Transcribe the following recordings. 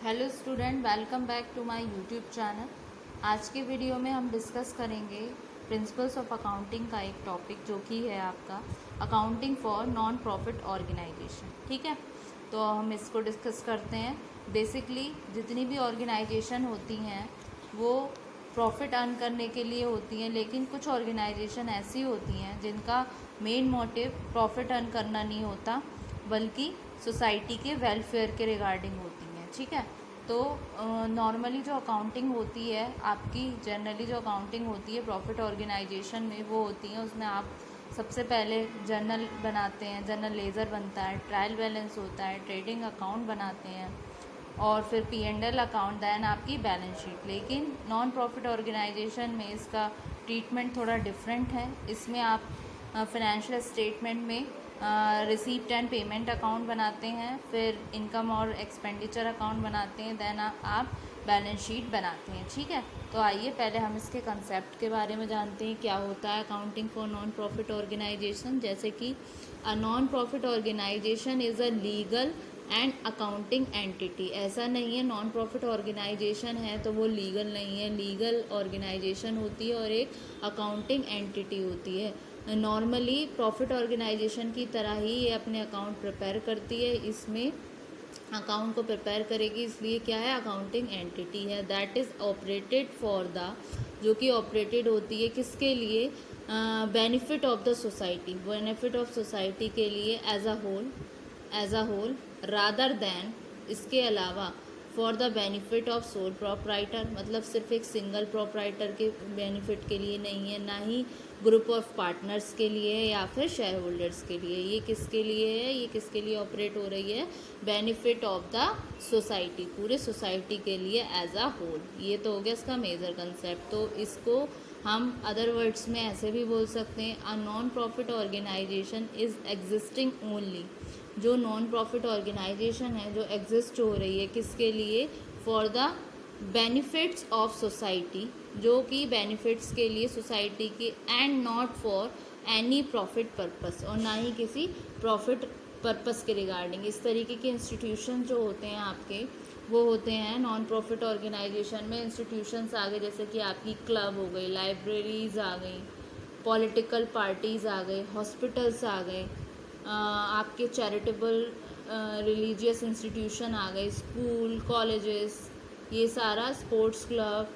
Hello student, welcome back to my YouTube channel. आज के video में हम डिस्कस करेंगे प्रिंसिपल्स ऑफ अकाउंटिंग का एक टॉपिक जो कि है आपका accounting for non profit organisation. ठीक है, तो हम इसको डिस्कस करते हैं। बेसिकली जितनी भी ऑर्गेनाइजेशन होती हैं वो प्रॉफिट अर्न करने के लिए होती हैं, लेकिन कुछ ऑर्गेनाइजेशन ऐसी होती हैं जिनका मेन मोटिव प्रॉफिट अर्न करना नहीं होता, बल्कि सोसाइटी के वेलफेयर के रिगार्डिंग होती हैं। ठीक है, तो नॉर्मली जो अकाउंटिंग होती है आपकी, जनरली जो अकाउंटिंग होती है प्रॉफिट ऑर्गेनाइजेशन में वो होती है, उसमें आप सबसे पहले जर्नल बनाते हैं, जर्नल लेज़र बनता है, ट्रायल बैलेंस होता है, ट्रेडिंग अकाउंट बनाते हैं और फिर P&L अकाउंट, दैन आपकी बैलेंस शीट। लेकिन नॉन प्रॉफिट ऑर्गेनाइजेशन में इसका ट्रीटमेंट थोड़ा डिफरेंट है। इसमें आप फाइनेंशियल स्टेटमेंट में रिसीप्ट एंड पेमेंट अकाउंट बनाते हैं, फिर इनकम और एक्सपेंडिचर अकाउंट बनाते हैं, देन आप बैलेंस शीट बनाते हैं। ठीक है, तो आइए पहले हम इसके कंसेप्ट के बारे में जानते हैं, क्या होता है accounting for non profit organisation. जैसे कि a non profit organisation is a legal and accounting entity. ऐसा नहीं है नॉन प्रॉफिट ऑर्गेनाइजेशन है तो वो लीगल नहीं है, लीगल ऑर्गेनाइजेशन होती है और एक अकाउंटिंग एंटिटी होती है। नॉर्मली प्रॉफिट ऑर्गेनाइजेशन की तरह ही ये अपने अकाउंट प्रिपेयर करती है, इसमें अकाउंट को प्रिपेयर करेगी, इसलिए क्या है, अकाउंटिंग एंटिटी है। That is operated for the, जो कि ऑपरेटेड होती है किसके लिए, benefit of the society, benefit of society के लिए as a whole rather than, इसके अलावा for the benefit of sole proprietor, मतलब सिर्फ एक सिंगल प्रोपराइटर के बेनिफिट के लिए नहीं है, ना ही ग्रुप ऑफ पार्टनर्स के लिए है या फिर शेयर होल्डर्स के लिए। ये किसके लिए है, ये किसके लिए ऑपरेट हो रही है, बेनिफिट ऑफ द सोसाइटी, पूरे सोसाइटी के लिए एज अ होल। ये तो हो गया इसका मेजर कंसेप्ट। तो इसको हम अदर वर्ड्स में ऐसे भी बोल सकते हैं, a non profit organisation is existing only. जो नॉन प्रॉफिट ऑर्गेनाइजेशन है जो एग्जिस्ट हो रही है किसके लिए, for the benefits of society, जो कि बेनिफिट्स के लिए सोसाइटी के, and not for any profit purpose, और ना ही किसी प्रॉफिट पर्पस के रिगार्डिंग। इस तरीके के इंस्टीट्यूशन जो होते हैं आपके, वो होते हैं नॉन प्रॉफिट ऑर्गेनाइजेशन में। इंस्टीट्यूशंस आ गए जैसे कि आपकी क्लब हो गई, लाइब्रेरीज आ गई, पॉलिटिकल पार्टीज़ आ गए, हॉस्पिटल्स आ गए, आपके चैरिटेबल रिलीजियस इंस्टीट्यूशन आ गए, स्कूल कॉलेजेस, ये सारा, स्पोर्ट्स क्लब,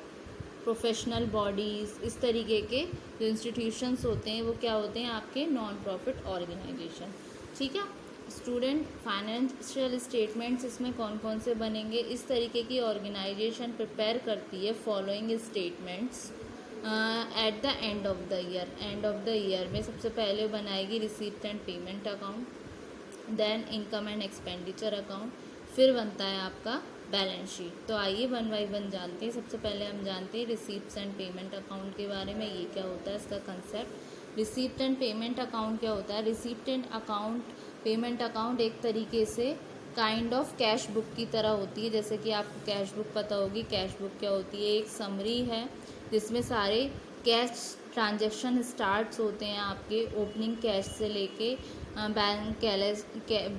प्रोफेशनल बॉडीज़, इस तरीके के जो इंस्टीट्यूशंस होते हैं वो क्या होते हैं, आपके नॉन प्रॉफिट ऑर्गेनाइजेशन। ठीक है स्टूडेंट, फाइनेंशियल स्टेटमेंट्स इसमें कौन कौन से बनेंगे, इस तरीके की ऑर्गेनाइजेशन प्रिपेयर करती है following statements at the end of the year. End of the year में सबसे पहले बनाएगी receipt and payment account, then income and expenditure account, फिर बनता है आपका बैलेंस शीट। तो आइए वन बाई वन जानते हैं। सबसे पहले हम जानते हैं रिसीप्ट्स एंड पेमेंट अकाउंट के बारे में, ये क्या होता है इसका concept. Receipt and payment account क्या होता है, receipt and account, payment account एक तरीके से काइंड ऑफ कैश बुक की तरह होती है। जैसे कि आपको कैश बुक पता होगी, कैश बुक क्या होती है, एक समरी है जिसमें सारे कैश ट्रांजैक्शन स्टार्ट्स होते हैं आपके, ओपनिंग कैश से लेके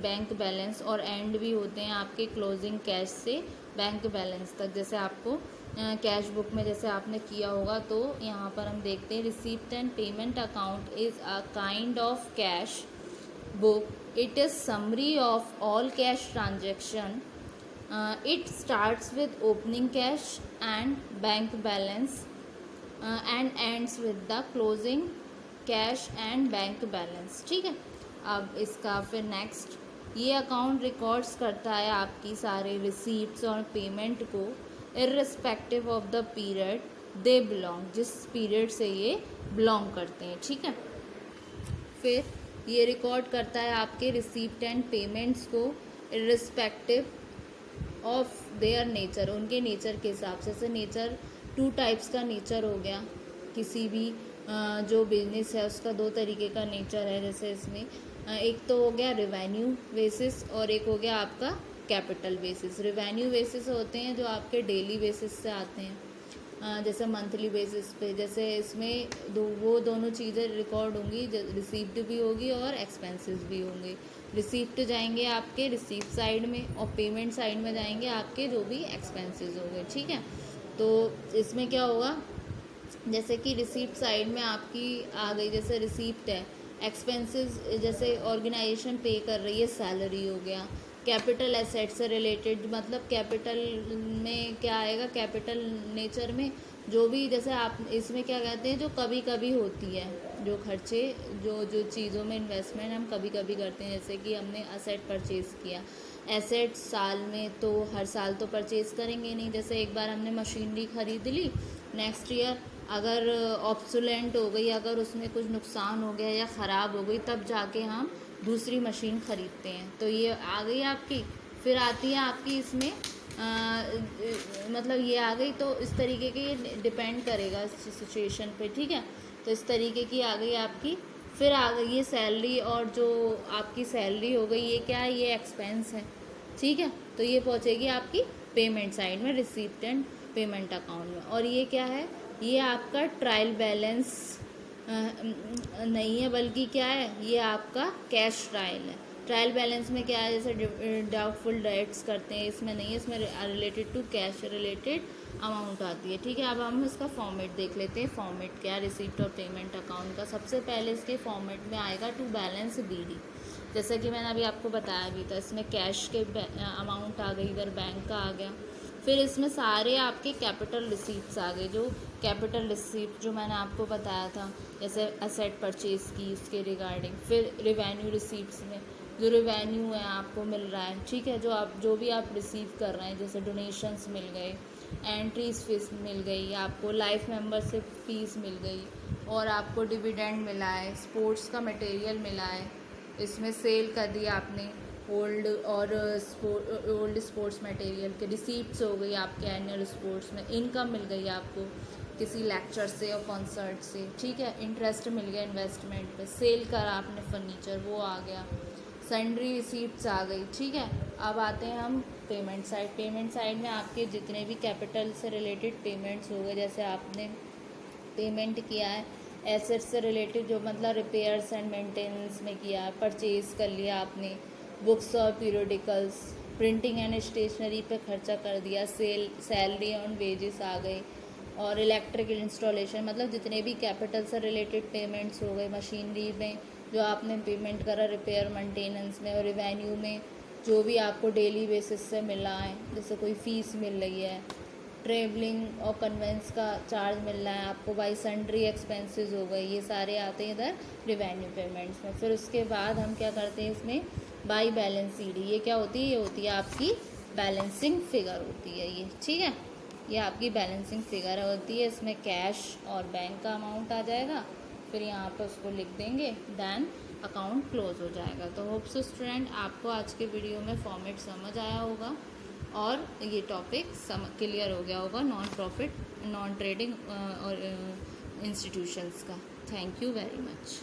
बैंक बैलेंस, और एंड भी होते हैं आपके क्लोजिंग कैश से बैंक बैलेंस तक। जैसे आपको कैश बुक में जैसे आपने किया होगा, तो यहाँ पर हम देखते हैं receipt and payment account is a kind of cash book. It is summary of all cash transaction. It starts with opening cash and bank balance and ends with the closing cash and bank balance. ठीक है, अब इसका फिर next, ये account records करता है आपकी सारे रिसीप्ट्स और पेमेंट को irrespective of the period they belong, जिस पीरियड से ये बिलोंग करते हैं। ठीक है, फिर ये रिकॉर्ड करता है आपके रिसीप्ट एंड पेमेंट्स को इर्रिस्पेक्टिव ऑफ देयर नेचर, उनके नेचर के हिसाब से। जैसे नेचर, टू टाइप्स का नेचर हो गया, किसी भी जो बिजनेस है उसका दो तरीके का नेचर है। जैसे इसमें एक तो हो गया रेवेन्यू बेसिस और एक हो गया आपका कैपिटल बेसिस। रेवेन्यू बेसिस होते हैं जो आपके डेली बेसिस से आते हैं, जैसे मंथली बेसिस पे। जैसे इसमें वो दोनों चीज़ें रिकॉर्ड होंगी, रिसीप्ड भी होगी और एक्सपेंसेस भी होंगे। रिसीप्ट जाएंगे आपके रिसीप्ट साइड में और पेमेंट साइड में जाएंगे आपके जो भी एक्सपेंसेस हो गए, ठीक है। तो इसमें क्या होगा, जैसे कि रिसीप्ट साइड में आपकी आ गई, जैसे रिसीप्ट है, एक्सपेंसेस जैसे ऑर्गेनाइजेशन पे कर रही है, सैलरी हो गया। कैपिटल एसेट से रिलेटेड, मतलब कैपिटल में क्या आएगा, कैपिटल नेचर में जो भी, जैसे आप इसमें क्या कहते हैं, जो कभी कभी होती है, जो खर्चे, जो जो चीज़ों में इन्वेस्टमेंट हम कभी कभी करते हैं, जैसे कि हमने असेट परचेज़ किया। एसेट साल में तो हर साल तो परचेज़ करेंगे नहीं, जैसे एक बार हमने मशीनरी खरीद ली, नेक्स्ट ईयर अगर ऑब्सोलेंट हो गई, अगर उसमें कुछ नुकसान हो गया या ख़राब हो गई, तब जाके हम दूसरी मशीन ख़रीदते हैं। तो ये आ गई आपकी। फिर आती है आपकी इसमें मतलब ये आ गई, तो इस तरीके के ये डिपेंड करेगा इस सिचुएशन पे, ठीक है। तो इस तरीके की आ गई आपकी। फिर आ गई ये सैलरी, और जो आपकी सैलरी हो गई, ये क्या है, ये एक्सपेंस है, ठीक है। तो ये पहुंचेगी आपकी पेमेंट साइड में, रिसीप्ट एंड पेमेंट अकाउंट में। और ये क्या है, ये आपका ट्रायल बैलेंस नहीं है, बल्कि क्या है, ये आपका कैश ट्रायल है। ट्रायल बैलेंस में क्या है, जैसे डाउटफुल डेट्स करते हैं, इसमें नहीं है, इसमें related to cash related amount आती है, ठीक है। अब हम इसका फॉर्मेट देख लेते हैं। फॉर्मेट क्या है रिसीप्ट और पेमेंट अकाउंट का। सबसे पहले इसके फॉर्मेट में आएगा टू बैलेंस बीडी, जैसा कि मैंने अभी आपको बताया भी था। इसमें कैश के अमाउंट आ गई, इधर बैंक का आ गया। फिर इसमें सारे आपके कैपिटल रिसीप्ट्स आ गए, जो कैपिटल रिसीप्ट जो मैंने आपको बताया था, जैसे असेट परचेज़ की, उसके रिगार्डिंग। फिर रिवेन्यू रिसीप्ट्स में जो रिवेन्यू है आपको मिल रहा है, ठीक है, जो भी आप रिसीव कर रहे हैं, जैसे डोनेशंस मिल गए, एंट्रीज फीस मिल गई आपको, लाइफ मेंबरशिप फीस मिल गई, और आपको डिविडेंड मिला है, स्पोर्ट्स का मटेरियल मिला है, इसमें सेल कर दिया आपने ओल्ड स्पोर्ट्स मटेरियल के रिसीप्ट्स हो गई आपके एनुअल स्पोर्ट्स में। इनकम मिल गई आपको किसी लेक्चर से और कॉन्सर्ट से, ठीक है। इंटरेस्ट मिल गया इन्वेस्टमेंट पे, सेल करा आपने फर्नीचर, वो आ गया। सन्ड्री रिसीप्ट्स आ गई, ठीक है। अब आते हैं हम पेमेंट साइड। पेमेंट साइड में आपके जितने भी कैपिटल से रिलेटेड पेमेंट्स हो गए, जैसे आपने पेमेंट किया है एसेट से रिलेटेड, जो मतलब रिपेयर्स एंड मेंटेनेंस में किया, परचेज़ कर लिया आपने, बुक्स और पीरियडिकल्स, प्रिंटिंग एंड स्टेशनरी पे खर्चा कर दिया, सैलरी और वेजेस आ गए, और इलेक्ट्रिक इंस्टॉलेशन, मतलब जितने भी कैपिटल से रिलेटेड पेमेंट्स हो गए। मशीनरी में जो आपने पेमेंट करा रिपेयर मेंटेनेंस में, और रिवेन्यू में जो भी आपको डेली बेसिस से मिला है, जैसे कोई फ़ीस मिल रही है, ट्रेवलिंग और कन्वेंस का चार्ज मिल रहा है आपको, बाई सन्ड्री एक्सपेंसेस हो गई, ये सारे आते हैं इधर रिवेन्यू पेमेंट्स में। फिर उसके बाद हम क्या करते हैं इसमें, बाई बैलेंस सीडी, ये क्या होती है, ये होती है आपकी बैलेंसिंग फिगर होती है ये, ठीक है। ये आपकी बैलेंसिंग फिगर होती है, इसमें कैश और बैंक का अमाउंट आ जाएगा, फिर यहाँ पर उसको लिख देंगे, देन अकाउंट क्लोज हो जाएगा। तो होप सो स्टूडेंट आपको आज के वीडियो में फॉर्मेट समझ आया होगा और ये टॉपिक क्लियर हो गया होगा नॉन प्रॉफिट नॉन ट्रेडिंग और इंस्टीट्यूशंस का। Thank you very much.